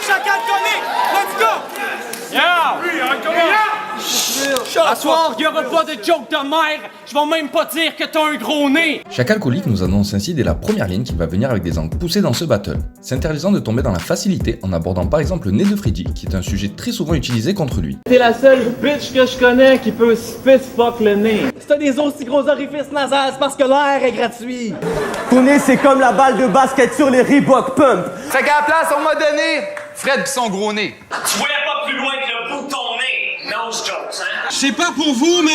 Chacal comique, let's go! À soir, il n'y aura pas de joke de mère. Je vais même pas dire que t'as un gros nez. Chacal Colique nous annonce ainsi dès la première ligne qu'il va venir avec des angles poussés dans ce battle, s'interdisant de tomber dans la facilité en abordant par exemple le nez de Freddy, qui est un sujet très souvent utilisé contre lui. T'es la seule bitch que je connais qui peut spit fuck le nez. Si t'as des aussi gros orifices nasales, c'est parce que l'air est gratuit. Ton nez, c'est comme la balle de basket sur les Reebok Pump. Fait qu'à la place, on m'a donné Fred pis son gros nez. Tu voyais pas plus loin que le bout de ton nez. Nose jokes, hein? Je sais pas pour vous, mais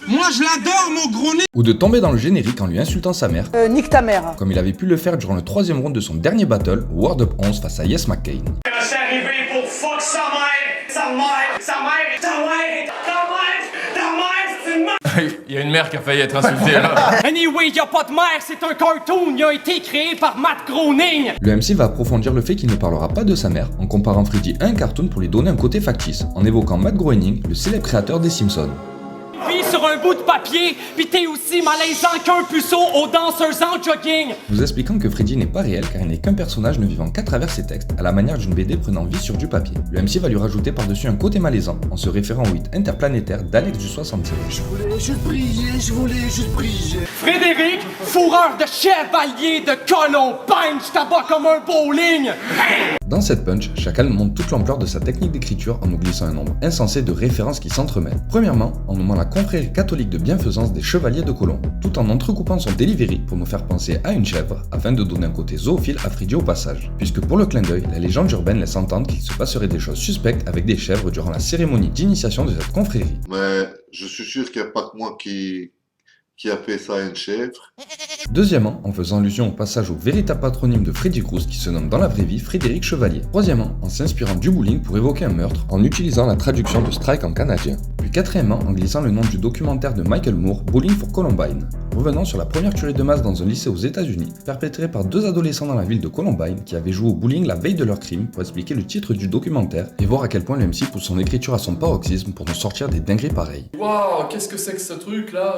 moi je l'adore mon gros nez. Ou de tomber dans le générique en lui insultant sa mère, Nique ta mère. comme il avait pu le faire durant le 3e round de son dernier battle, World Up 11 face à Yes McCain. Je suis arrivé pour fuck sa mère, sa mère, sa mère, ta mère, ta mère, ta mère, c'est une mère. Il y a une mère qui a failli être insultée là. Anyway, y a pas de mère, c'est un cartoon. Il a été créé par Matt Groening. Le MC va approfondir le fait qu'il ne parlera pas de sa mère, en comparant Freddy à un cartoon pour lui donner un côté factice, en évoquant Matt Groening, le célèbre créateur des Simpsons. Puis sur un bout de papier, pis t'es aussi malaisant qu'un puceau aux danseuses en jogging. Nous expliquant que Freddy n'est pas réel car il n'est qu'un personnage ne vivant qu'à travers ses textes, à la manière d'une BD prenant vie sur du papier. Le MC va lui rajouter par-dessus un côté malaisant, en se référant au hit interplanétaire d'Alex du 67. Je voulais juste briller. Frédéric, fourreur de chevalier de Colombine, je t'abats comme un bowling. Dans cette punch, Chacal montre toute l'ampleur de sa technique d'écriture en nous glissant un nombre insensé de références qui s'entremêlent. Premièrement, en nommant la confrérie catholique de bienfaisance des chevaliers de Colomb, tout en entrecoupant son delivery pour nous faire penser à une chèvre, afin de donner un côté zoophile à Freddy au passage. Puisque pour le clin d'œil, la légende urbaine laisse entendre qu'il se passerait des choses suspectes avec des chèvres durant la cérémonie d'initiation de cette confrérie. Mais je suis sûr qu'il n'y a pas que moi qui a fait ça à une chèvre. Deuxièmement, en faisant allusion au passage au véritable patronyme de Freddy Cruz qui se nomme dans la vraie vie Frédéric Chevalier. Troisièmement, en s'inspirant du bowling pour évoquer un meurtre en utilisant la traduction de Strike en canadien. Puis quatrièmement, en glissant le nom du documentaire de Michael Moore, Bowling for Columbine. Revenant sur la première tuerie de masse dans un lycée aux États-Unis, perpétrée par 2 adolescents dans la ville de Columbine qui avaient joué au bowling la veille de leur crime pour expliquer le titre du documentaire et voir à quel point le MC pousse son écriture à son paroxysme pour nous sortir des dingueries pareilles. Waouh, qu'est-ce que c'est que ce truc là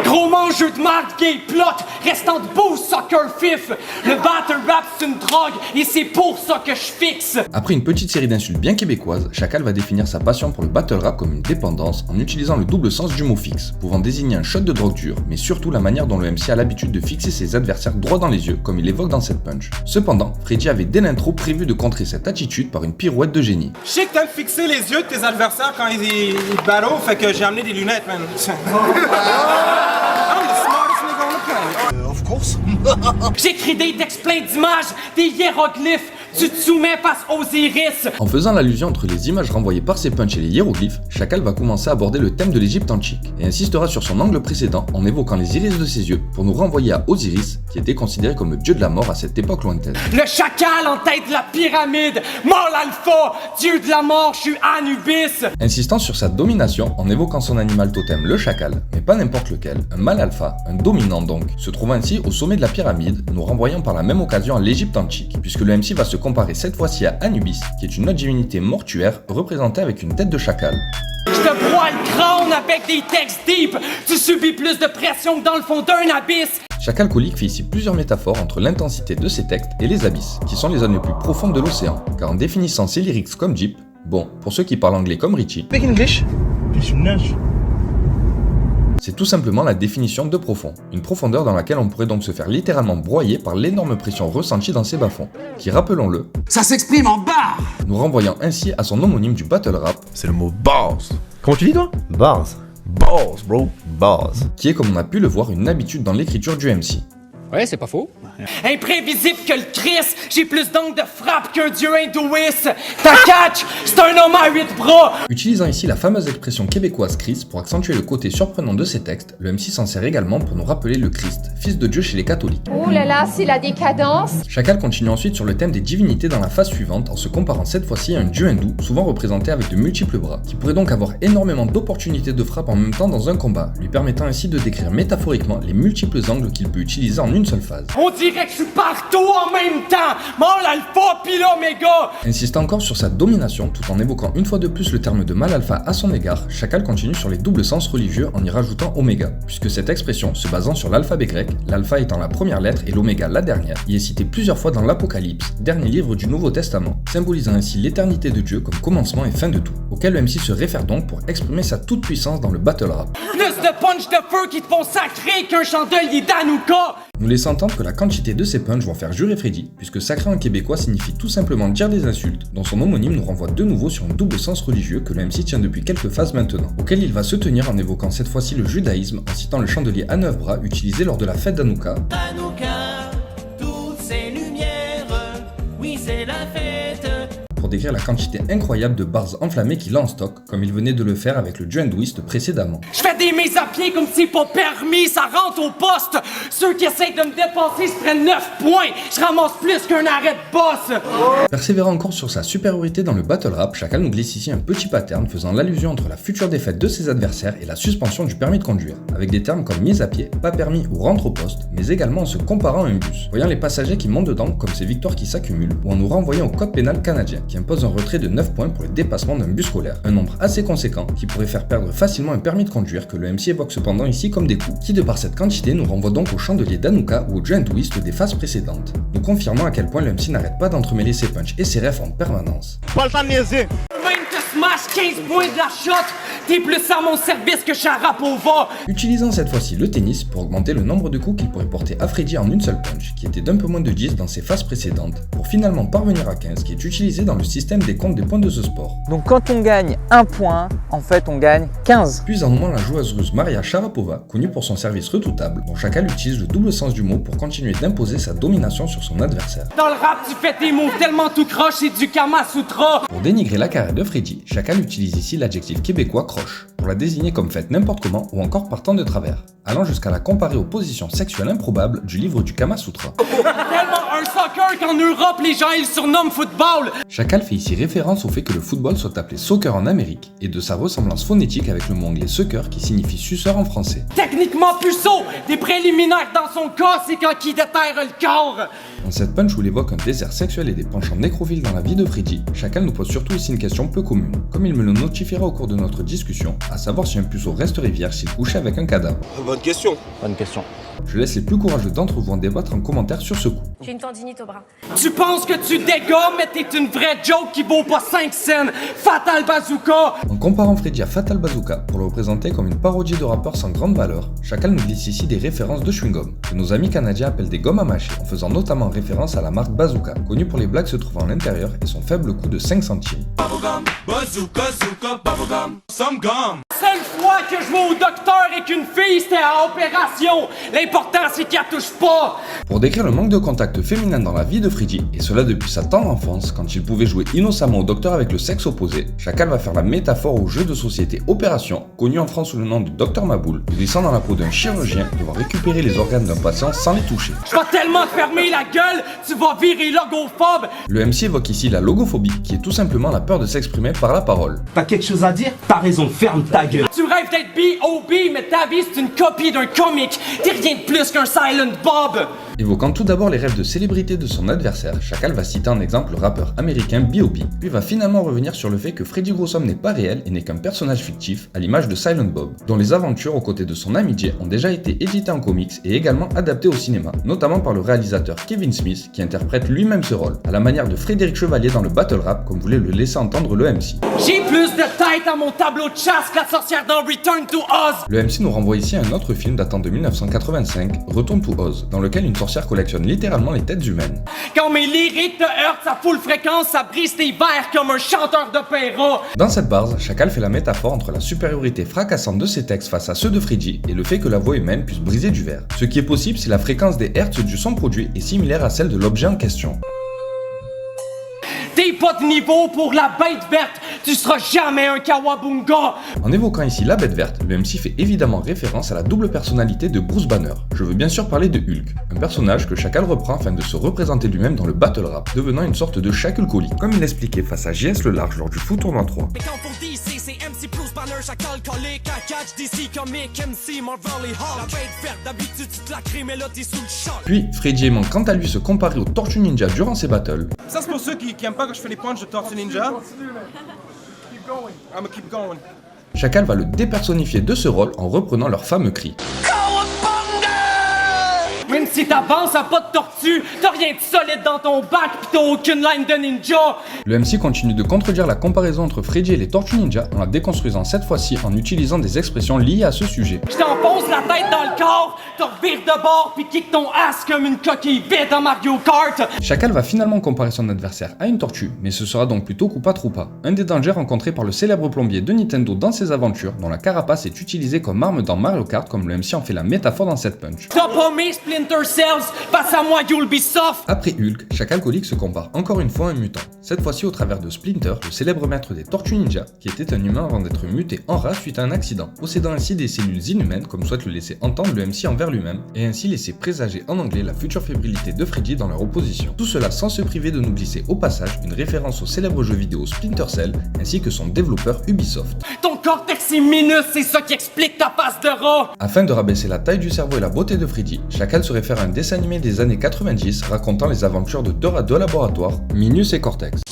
Gros mangeux de marde, gay plot, restant debout, soccer fif. Le battle rap c'est une drogue et c'est pour ça que je fixe. Après une petite série d'insultes bien québécoises, Chacal va définir sa passion pour le battle rap comme une dépendance en utilisant le double sens du mot fixe, pouvant désigner un shot de drogue dure, mais surtout la manière dont le MC a l'habitude de fixer ses adversaires droit dans les yeux, comme il évoque dans cette punch. Cependant, Freddy avait dès l'intro prévu de contrer cette attitude par une pirouette de génie. Je sais que t'aimes fixer les yeux de tes adversaires quand ils battent, fait que j'ai amené des lunettes, man. Of course. J'écris des textes pleins d'images, des hiéroglyphes. Tu te soumets face aux iris. En faisant l'allusion entre les images renvoyées par ses punchs et les hiéroglyphes, Chacal va commencer à aborder le thème de l'Égypte antique et insistera sur son angle précédent en évoquant les iris de ses yeux pour nous renvoyer à Osiris, qui était considéré comme le dieu de la mort à cette époque lointaine. Le chacal en tête de la pyramide, mort l'alpha, dieu de la mort, je suis Anubis. Insistant sur sa domination en évoquant son animal totem le chacal, mais pas n'importe lequel, un mâle alpha, un dominant donc, se trouvant ainsi au sommet de la pyramide, nous renvoyant par la même occasion à l'Égypte antique, puisque le MC va se comparer cette fois-ci à Anubis, qui est une autre divinité mortuaire représentée avec une tête de chacal. Je te broie le crâne avec des textes deep. Tu subis plus de pression que dans le fond d'un abysse. Chacal Colique fait ici plusieurs métaphores entre l'intensité de ses textes et les abysses, qui sont les zones les plus profondes de l'océan, car en définissant ses lyrics comme Jeep, bon, pour ceux qui parlent anglais comme Richie, Speak English? c'est tout simplement la définition de profond, une profondeur dans laquelle on pourrait donc se faire littéralement broyer par l'énorme pression ressentie dans ses bas-fonds, qui, rappelons-le, Ça s'exprime en barre. nous renvoyant ainsi à son homonyme du battle rap, C'est le mot boss. Comment tu dis toi? Bars. Boss, bro. Bars. qui est comme on a pu le voir une habitude dans l'écriture du MC. Ouais, c'est pas faux. Imprévisible que le Christ, j'ai plus d'angles de frappe qu'un dieu hindouiste. Ta catch, c'est un homme à 8 bras. Utilisant ici la fameuse expression québécoise Christ pour accentuer le côté surprenant de ses textes, le MC s'en sert également pour nous rappeler le Christ, fils de Dieu chez les catholiques. Oh là là, c'est la décadence. Chacal continue ensuite sur le thème des divinités dans la phase suivante en se comparant cette fois-ci à un dieu hindou, souvent représenté avec de multiples bras, qui pourrait donc avoir énormément d'opportunités de frappe en même temps dans un combat, lui permettant ainsi de décrire métaphoriquement les multiples angles qu'il peut utiliser en une une seule phase. On dirait que je suis partout en même temps. Mon alpha pis l'oméga. Insistant encore sur sa domination, tout en évoquant une fois de plus le terme de mal alpha à son égard, Chacal continue sur les doubles sens religieux en y rajoutant oméga, puisque cette expression, se basant sur l'alphabet grec, l'alpha étant la première lettre et l'oméga la dernière, y est citée plusieurs fois dans l'Apocalypse, dernier livre du Nouveau Testament, symbolisant ainsi l'éternité de Dieu comme commencement et fin de tout, auquel le MC se réfère donc pour exprimer sa toute-puissance dans le battle rap. Plus de punch de feu qui te font sacrer qu'un chandelier d'Anouka. Nous laissons entendre que la quantité de ces punchs vont faire jurer Freddy, puisque sacré en québécois signifie tout simplement dire des insultes, dont son homonyme nous renvoie de nouveau sur un double sens religieux que le MC tient depuis quelques phases maintenant, auquel il va se tenir en évoquant cette fois-ci le judaïsme en citant le chandelier à 9 bras utilisé lors de la fête d'Hanouka. Hanouka, toutes ces lumières, oui c'est la fête. Pour décrire la quantité incroyable de bars enflammés qu'il a en stock, comme il venait de le faire avec le Joe & Twist précédemment. Je fais des mises à pied comme c'est pas permis, ça rentre au poste. Ceux qui essayent de me dépasser se prennent 9 points. Je ramasse plus qu'un arrêt de boss. Persévérant encore sur sa supériorité dans le battle rap, Chacal nous glisse ici un petit pattern faisant l'allusion entre la future défaite de ses adversaires et la suspension du permis de conduire, avec des termes comme mise à pied, pas permis ou rentre au poste, mais également en se comparant à un bus, voyant les passagers qui montent dedans comme ces victoires qui s'accumulent, ou en nous renvoyant au code pénal canadien, qui impose un retrait de 9 points pour le dépassement d'un bus scolaire, un nombre assez conséquent qui pourrait faire perdre facilement un permis de conduire que le MC évoque cependant ici comme des coups, qui de par cette quantité nous renvoie donc au chandelier d'Hanouka ou au Joe & Twist des phases précédentes, nous confirmant à quel point le MC n'arrête pas d'entremêler ses punchs et ses refs en permanence. Pas le temps de niaiser. Même te smash 15 points de la shot, t'es plus à mon service que Sharapova. Utilisant cette fois-ci le tennis pour augmenter le nombre de coups qu'il pourrait porter à Freddy en une seule punch, qui était d'un peu moins de 10 dans ses phases précédentes, pour finalement parvenir à 15, qui est utilisé dans le système des comptes des points de ce sport. Donc quand on gagne 1 point, en fait on gagne 15. Puis en nommant la joueuse russe Maria Sharapova, connue pour son service redoutable, dont Chacal utilise le double sens du mot pour continuer d'imposer sa domination sur son adversaire. Dans le rap, tu fais tes mots tellement tout croche, c'est du Kama Sutra. Pour dénigrer la carrière de Freddy, Chacal utilise ici l'adjectif québécois croche, pour la désigner comme faite n'importe comment ou encore partant de travers, allant jusqu'à la comparer aux positions sexuelles improbables du livre du Kama Sutra. Tellement un soccer qu'en Europe, les gens ils le surnomment football. Chacal fait ici référence au fait que le football soit appelé soccer en Amérique et de sa ressemblance phonétique avec le mot anglais sucker qui signifie suceur en français. Techniquement puceau, des préliminaires dans son cas, c'est quand il déterre le corps. Dans cette punch où il évoque un désert sexuel et des penchants nécrophiles dans la vie de Freddy, Chacal nous pose surtout ici une question peu commune, comme il me le notifiera au cours de notre discussion, à savoir si un puceau resterait vierge s'il couchait avec un cadavre. Bonne question. Bonne question. Je laisse les plus courageux d'entre vous en débattre en commentaire sur ce coup. J'ai une tendinite au bras. Tu penses que tu dégommes, mais t'es une vraie joke qui vaut pas 5 cents. Fatal Bazooka. En comparant Freddy à Fatal Bazooka pour le représenter comme une parodie de rappeur sans grande valeur, Chacal nous glisse ici des références de chewing-gum, que nos amis canadiens appellent des gommes à mâcher, en faisant notamment référence à la marque Bazooka, connue pour les blagues se trouvant à l'intérieur et son faible coût de 5 centimes. Seule fois que je vais au docteur et qu'une fille c'était à opération. L'important c'est qu'elle touche pas. Pour décrire le manque de contact féminin dans la vie de Freddy, et cela depuis sa tendre enfance, quand il pouvait jouer innocemment au docteur avec le sexe opposé, Chacal va faire la métaphore au jeu de société Opération, connu en France sous le nom de Dr Maboul, glissant dans la peau d'un chirurgien devant récupérer les organes d'un patient sans les toucher. Je vais tellement te fermer la gueule, tu vas virer logophobe. Le MC évoque ici la logophobie, qui est tout simplement la peur de s'exprimer par la parole. T'as quelque chose à dire? T'as raison, ferme ta gueule. Tu rêves d'être B.O.B, mais ta vie c'est une copie d'un comic. T'es rien de plus qu'un Silent Bob. Évoquant tout d'abord les rêves de célébrité de son adversaire, Chacal va citer en exemple le rappeur américain B.O.B, puis va finalement revenir sur le fait que Freddy Grossom n'est pas réel et n'est qu'un personnage fictif, à l'image de Silent Bob, dont les aventures aux côtés de son ami Jay ont déjà été éditées en comics et également adaptées au cinéma, notamment par le réalisateur Kevin Smith qui interprète lui-même ce rôle, à la manière de Frédéric Chevalier dans le battle rap comme voulait le laisser entendre le MC. J'ai plus de tête à mon tableau de chasse que la sorcière dans Return to Oz. Le MC nous renvoie ici à un autre film datant de 1985, Return to Oz, dans lequel une sorcière collectionne littéralement les têtes humaines. Quand mes lyriques te heurtent à full fréquence, ça brise tes verres comme un chanteur d'opéra. Dans cette base, Chacal fait la métaphore entre la supériorité fracassante de ses textes face à ceux de Freddy et le fait que la voix humaine puisse briser du verre. Ce qui est possible si la fréquence des hertz du son produit est similaire à celle de l'objet en question. T'es pas de niveau pour la bête verte, tu seras jamais un Kawabunga. En évoquant ici la bête verte, le MC fait évidemment référence à la double personnalité de Bruce Banner. Je veux bien sûr parler de Hulk, un personnage que Chacal reprend afin de se représenter lui-même dans le battle rap, devenant une sorte de shakulcoli, comme il l'expliquait face à JS le Large lors du Foot Tournoi 3. Mais quand pour DC, c'est MC plus Banner, chacal collé, catch DC comic, MC, Marvel et Hulk. La bête verte, d'habitude tu te la crées, mais là t'es sous le choc. Puis, Freddy aimant quant à lui se comparer aux Tortues Ninja durant ses battles. Ça, c'est pour ceux qui aiment pas quand je fais les punches de Tortue Ninja. I'ma keep going. Chacal va le dépersonnifier de ce rôle en reprenant leur fameux cri. Même si t'avances à pas de tortue, t'as rien de solide dans ton bac pis t'as aucune line de ninja. Le MC continue de contredire la comparaison entre Freddy et les Tortues Ninja en la déconstruisant cette fois-ci en utilisant des expressions liées à ce sujet. Je t'enfonce la tête dans le corps, t'en revires de bord pis kick ton ass comme une coquille vide dans Mario Kart. Chacal va finalement comparer son adversaire à une tortue, mais ce sera donc plutôt Koopa Troopa, un des dangers rencontrés par le célèbre plombier de Nintendo dans ses aventures, dont la carapace est utilisée comme arme dans Mario Kart comme le MC en fait la métaphore dans cette punch. T'as paumé Splinter Cells, passe à moi you'll be soft. Après Hulk, Chacal Colique se compare encore une fois à un mutant, cette fois-ci au travers de Splinter, le célèbre maître des Tortues Ninja, qui était un humain avant d'être muté en rat suite à un accident, possédant ainsi des cellules inhumaines comme souhaite le laisser entendre le MC envers lui-même, et ainsi laisser présager en anglais la future fébrilité de Freddy dans leur opposition. Tout cela sans se priver de nous glisser au passage une référence au célèbre jeu vidéo Splinter Cell, ainsi que son développeur Ubisoft. Ton cortex est minus, c'est ça qui explique ta face de rat. Afin de rabaisser la taille du cerveau et la beauté de Freddy, Chacal se réfère à un dessin animé des années 90 racontant les aventures de deux rats de laboratoire, Minus et Cortex.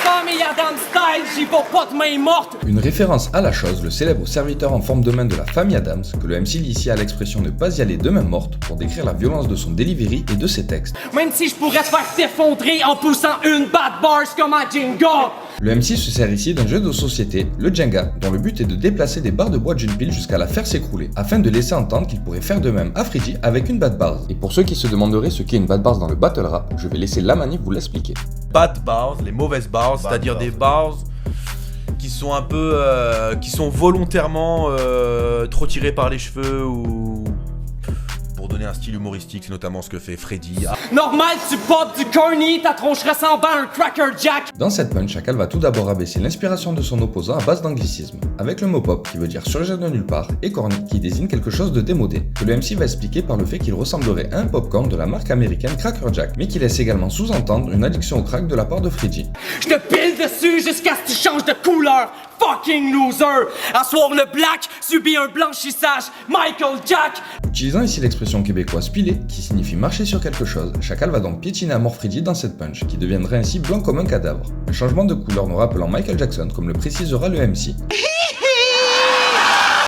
Famille Adam style, j'y vais pas de main morte. Une référence à la chose, le célèbre serviteur en forme de main de la famille Adams, que le MC lie ici à l'expression ne pas y aller de main morte pour décrire la violence de son delivery et de ses textes. Même si je pourrais te faire t'effondrer en poussant une bad bars comme un Jenga. Le MC se sert ici d'un jeu de société, le Jenga, dont le but est de déplacer des barres de bois d'une pile jusqu'à la faire s'écrouler, afin de laisser entendre qu'il pourrait faire de même à Freddy avec une bad bars. Et pour ceux qui se demanderaient ce qu'est une bad bars dans le battle rap, je vais laisser la manip vous l'expliquer. Bad bars, les mauvaises bars, c'est-à-dire des bars qui sont un peu, qui sont volontairement trop tirés par les cheveux ou pour donner un style humoristique, c'est notamment ce que fait Freddy. Normal, tu pop du corny, ta tronche ressemble à un Cracker Jack. Dans cette punch, Chacal va tout d'abord abaisser l'inspiration de son opposant à base d'anglicisme, avec le mot pop qui veut dire surgir de nulle part et corny qui désigne quelque chose de démodé, que le MC va expliquer par le fait qu'il ressemblerait à un popcorn de la marque américaine Cracker Jack, mais qui laisse également sous-entendre une addiction au crack de la part de Freddy. Je te pile dessus jusqu'à ce que tu changes de couleur, fucking loser. À soir le black subit un blanchissage, Michael Jack. Utilisant ici l'expression québécoise piler, qui signifie marcher sur quelque chose, Chacal va donc piétiner à mort Freddy dans cette punch, qui deviendrait ainsi blanc comme un cadavre. Un changement de couleur nous rappelant Michael Jackson, comme le précisera le MC.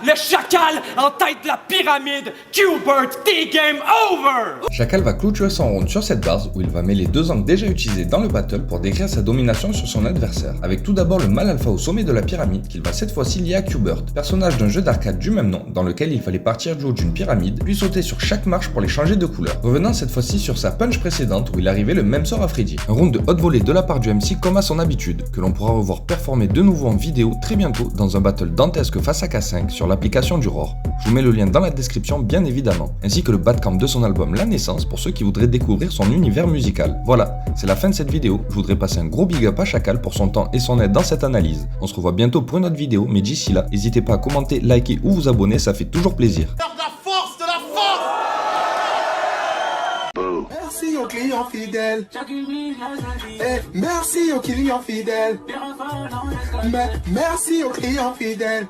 Le chacal en tête de la pyramide, Q-Bert, T-Game over! Chacal va clôturer son round sur cette base où il va mêler deux angles déjà utilisés dans le battle pour décrire sa domination sur son adversaire, avec tout d'abord le mal alpha au sommet de la pyramide qu'il va cette fois-ci lier à Q-Bert, personnage d'un jeu d'arcade du même nom dans lequel il fallait partir du haut d'une pyramide puis sauter sur chaque marche pour les changer de couleur, revenant cette fois-ci sur sa punch précédente où il arrivait le même sort à Freddy. Un round de haute volée de la part du MC comme à son habitude, que l'on pourra revoir performer de nouveau en vidéo très bientôt dans un battle dantesque face à K5 sur l'application du Roar. Je vous mets le lien dans la description bien évidemment, ainsi que le badcamp de son album La Naissance pour ceux qui voudraient découvrir son univers musical. Voilà, c'est la fin de cette vidéo, je voudrais passer un gros big up à Chacal pour son temps et son aide dans cette analyse. On se revoit bientôt pour une autre vidéo, mais d'ici là, n'hésitez pas à commenter, liker ou vous abonner, ça fait toujours plaisir. Merci aux clients fidèles. Merci aux clients fidèles. Merci aux clients fidèles.